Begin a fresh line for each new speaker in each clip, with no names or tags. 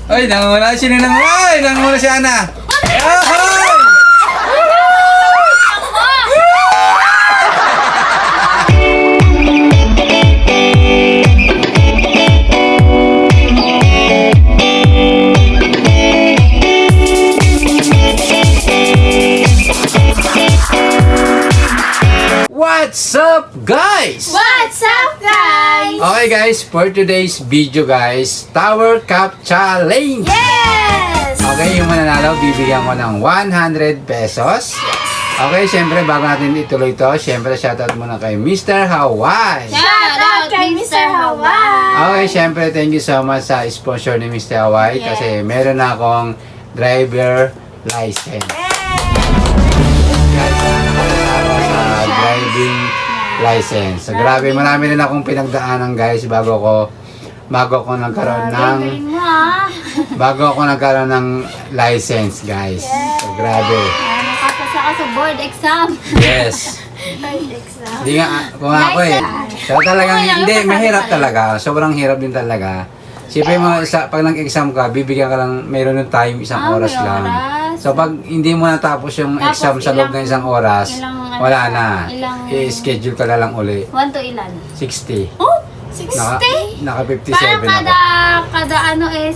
Ay, nanguna. Sino nanguna? Ay, nanguna si Ana. Ahoy! What's up, guys?
What's up, guys?
Okay guys, for today's video guys, Tower Cup Challenge!
Yes!
Okay, yung mananalo, bibigyan ko ng 100 pesos. Okay, syempre bago natin ituloy to, syempre shoutout muna kay Mr. Hawaii.
Shout out kay Mr. Hawaii!
Okay, syempre thank you so much sa sponsor ni Mr. Hawaii
Yes.
kasi meron na akong driver license. Guys, nakakasama sa driving license. So, grabe, marami rin akong pinagdaanan guys bago ako nagkaroon ng license guys. So, grabe.
Nakapasa ka sa board exam.
Yes.
Board exam.
Hindi nga, kung ako eh. So talagang, hindi, mahirap talaga. Sobrang hirap din talaga. Siyempre mo, pag nag-exam ka, bibigyan ka lang, mayroon ng time, isang oras
may
lang.
oras.
So pag hindi mo natapos yung
Tapos
exam sa loob ng isang oras, wala na. I-schedule ka na lang uli.
1 to ilan?
60.
Oh! 60?
Naka 57
Parang
ako.
kada ano is,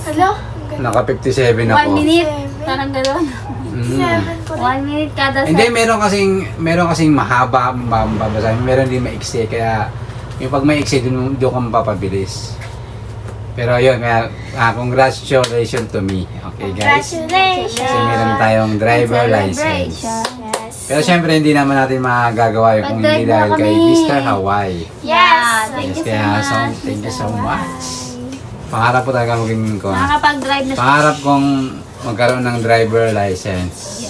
Naka 57 ako.
1 minute. Parang gano'n.
Mm.
1 minute kada
Hindi,
set.
meron kasing mahaba, mababasahin. Meron din maiksi, kaya yung pag maiksi, doon ka mapapabilis. Pero yun, kaya congratulations to me. Okay guys?
Congratulations!
Kasi meron tayong driver license.
Yes.
Pero syempre hindi naman natin magagawa yun kung hindi dahil kay Mr. Hawaii.
Yes!
Yes, kaya thank you so much. Pangarap po talaga maging ko.
Nakakapag-drive na siya.
Pangarap kong magkaroon ng driver license.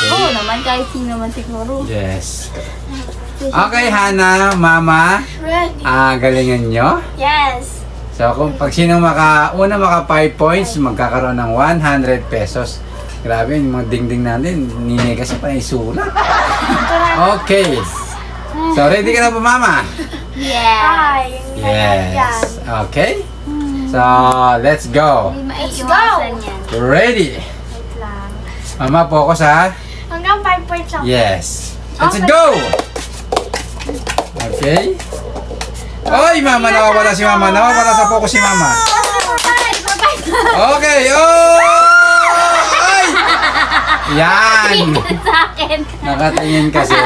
Oo naman, kahit sino naman siguro.
Yes. Okay, Hana, Mama,
Ready?
galingan nyo.
Yes!
So, kung pag sino maka 5 points, magkakaroon ng 100 pesos. Grabe, yung mga dingding natin, ninay kasi pa isulat. Okay. So, ready ka na po, Mama?
Yes!
Yes. Okay. So, let's go.
Let's go!
Ready?
Wait lang.
Mama, focus ha.
Hanggang 5 points lang.
Yes. Let's go! Okay. Oy, Mama, nawawala si Mama. Nawawala sa focus si Mama. Okay. Oh! Ay! Yan.
Sa akin.
Nakatingin kasi.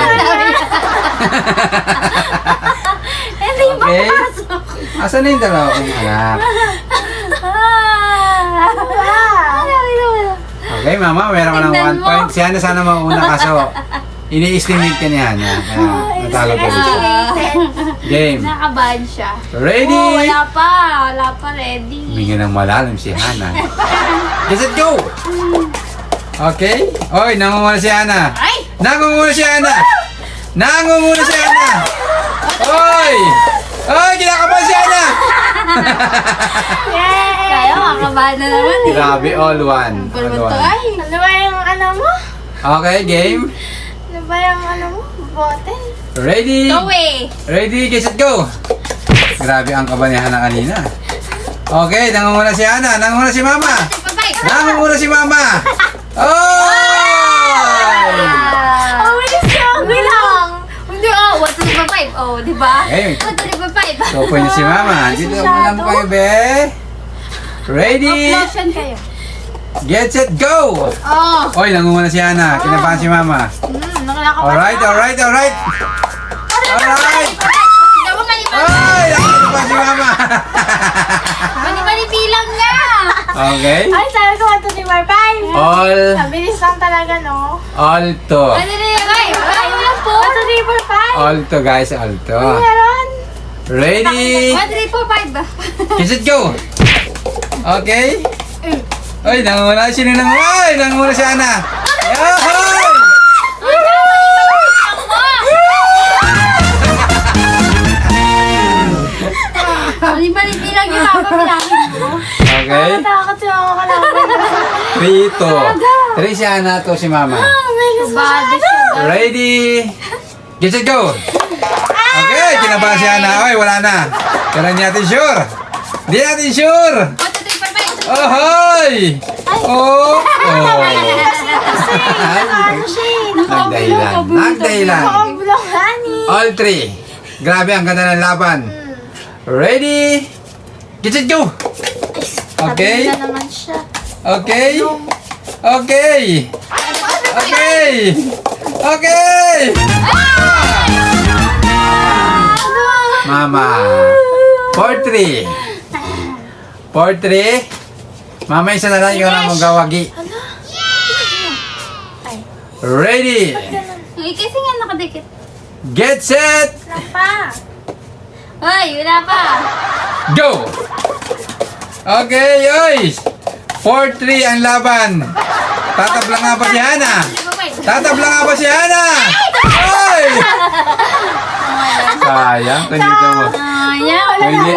Hindi ba
Okay.
pasok?
Asan na yung dalawa kong anak? Okay, Mama, meron ka ng
Tingnan
1
mo.
point. Si Hana sana mauna kaso ini-estimate ka ni Hana. Kaya natalo ko siya. Game.
Nakabahan siya.
Ready?
Oh, wala pa. Wala pa ready.
Huminga ng malalim si Hana. Let's go! Okay. Oy, nangunguna si Hana.
Ay!
Nangunguna si Hana! Nangunguna si Hana! Oy! Oy, kinakabahan si Hana!
Yay! Kaya makabahan na naman eh.
Grabe, all one. All
Pulmon to
one.
ay. Ano ba yung ano mo?
Okay, game.
Ano ba yung ano mo? Bottle?
Ready?
Go eh!
Ready, get set, go! Grabe ang kaba ni Hana kanina. Okay, nangunguna si Hana. Nangunguna si Mama. Nangunguna si Mama. Oh!
Oh, bilis lang! Bilang! Hindi, 1, 2, 3, 4, 5. Oh, di ba?
Okay.
1, 2, 3, 4, 5.
So, point si Mama. Dito mo lang kayo, be. Ready?
Motion kayo.
Get set, go!
Oh!
Oy, nangunguna si Hana. Kinabahan si Mama.
Nakakabahan.
Alright, alright, alright. Alright!
Tignan mo, mali-mali.
Ay, nakakabahan si Mama.
Mali-mali bilang nga!
Okay.
Ay, sabi ko 1, 2, 3, 4, 5.
All,
Mabilis lang talaga, no?
alto.
Ano na yan? Ay, wala po. 1, 2, 3, 4, 5.
Alto, guys, alto.
Meron.
Ready?
1, 2, 3, 4, 5.
Get set, go! Okay? Ay, nangunguna. Sino nangunguna? Ay, nangunguna si Hana. Yahoy!
Mali-mali bilang yung papabilangin mo.
Okay?
Takot siya ako kalaban.
3, 2. 3 si Hana, 2 si Mama.
Bado siya.
Ready? Get set, go! Okay, kinabahan si Hana. Ay, wala na. Pero hindi natin sure. Hindi natin sure.
1, 2, 3, 4, 5.
Ohoy! Ay! Oh! Oh!
Ano siya eh?
Nagdahilan. Nagdahilan.
Nakaoblong, honey.
All three. Grabe, ang ganda ng laban. Ready? Get it, go! Okay?
Tabi na naman siya.
Okay? Okay! Okay! Okay! Mama. 4-3. 4-3. Mama, isa na lang. Ikaw na magawagi. Ready?
Uy, kasi nga nakadikit.
Get set!
Lang pa.
Hoy, wala pa.
Go! Okay, yoys! 4-3 ang laban. Tatabla nga ba si Hana? Tatabla nga ba si Hana? Ay! Sayang, kung dito mo.
Ayan,
Kung hindi,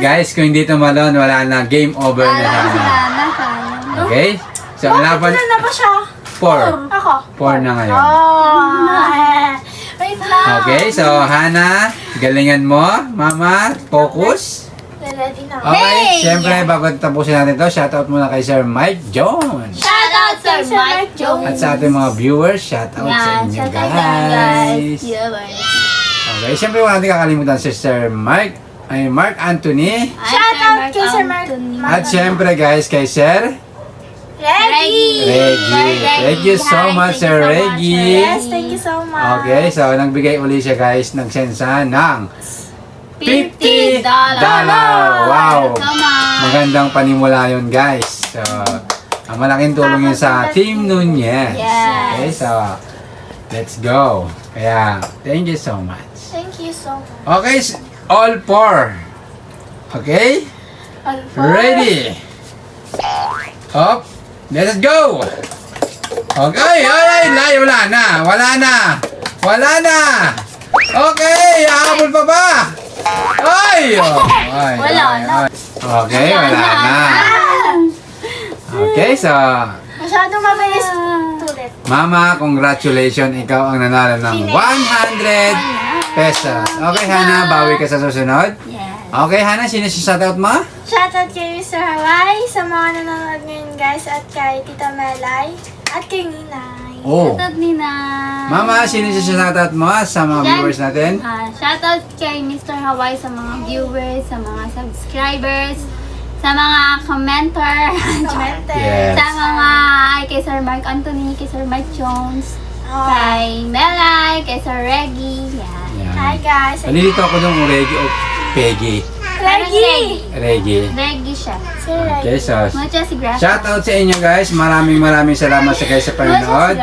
guys, kung hindi tumalon, wala na. Game over na Hana.
sayang.
Okay? So, ang laban,
Ano na ba siya?
4.
Ako.
4 na ngayon.
Oh. Wait lang.
Okay, so Hana, galingan mo. Mama, focus.
Ready na.
Okay,
Hey!
siyempre, bago tapusin natin to, shoutout muna kay Sir Mike Jones.
Shout out Sir Mike Jones.
At sa ating mga viewers, shoutout sa inyo,
shout out guys.
guys.
Viewers.
Okay, siyempre wala natin kakalimutan si Sir Mike, ay Mark Anthony.
Shout out kay Sir Mark.
At siyempre guys, kay Sir
Ready.
Reggie. Thank you so much, Sir Reggie.
Yes, thank you so much.
Okay, so nagbigay uli siya guys, nagsensa ng $50. Wow!
Come on.
Magandang panimula yun guys. So, ang malaking tulong yun sa Team Nunez.
Yes.
Okay, so, let's go. Kaya, thank you so much.
Thank you so much.
Okay, all four. Okay? Ready? Up. Let's go! Okay, ay, layo, wala na. Wala na. Wala na. Okay, habol pa ba? Ay! Oh, ay,
Wala
ay,
na.
ay. Okay, wala na. Okay, so,
Masyado mabilis. Tulit.
Mama, congratulations. Ikaw ang nanalo ng 100 pesos. Okay, Hana, bawi ka sa susunod.
Yes.
Okay, Hana, sino si shoutout mo?
Shoutout kay Mr. Hawaii sa mga nanonood ngayon guys at kay Tita Melay at kay Ninay.
Oh.
Shout out Nina.
Mama, sino si shoutout mo sa mga viewers natin?
Shout out kay Mr. Hawaii sa mga viewers, sa mga subscribers, sa mga commenter,
Commented.
Yes.
sa mga kay Sir Mark Anthony, kay Sir Mike Jones,
Oh.
kay Melay, kay Sir Reggie. Yan.
Hi
Yan.
guys.
Nalilito ako nung Reggie o Peggy.
Reggie.
Reggie.
Reggie siya.
Si Reggie.
Okay, so,
Muchas gracias.
shoutout sa inyo guys. Maraming salamat sa kayo sa panonood.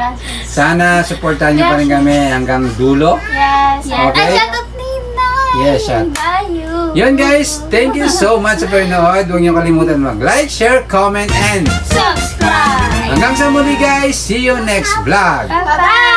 Sana supportahan niyo pa rin kami hanggang dulo.
Yes.
Yan.
Okay.
At shout out Nina.
Yes, shout.
Bayo.
Yun guys, thank you so much sa panonood. Huwag niyo kalimutan mag-like, share, comment, and
Subscribe.
hanggang sa muli guys. See you next vlog.
Bye-bye.